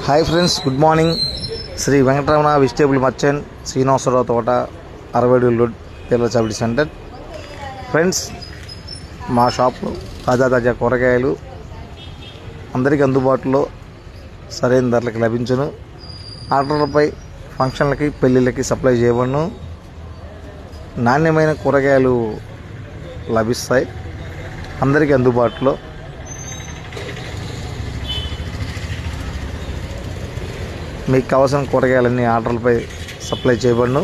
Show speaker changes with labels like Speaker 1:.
Speaker 1: Hi friends, good morning. Shri Venkataramana vegetable merchant, Srinivasarao Thota, 60 road, పేర్ల చాపిడి centre. Friends, మా షాప్లో తాజా కూరగాయలు అందరికీ అందుబాటులో సరైన ధరలకు లభించును. ఆర్డర్లపై ఫంక్షన్లకి, పెళ్ళిళ్ళకి సప్లై చేయబడును. నాణ్యమైన కూరగాయలు లభిస్తాయి అందరికీ అందుబాటులో. మీకు కావాల్సిన కూరగాయలన్నీ ఆర్డర్లపై సప్లై చేయబడును.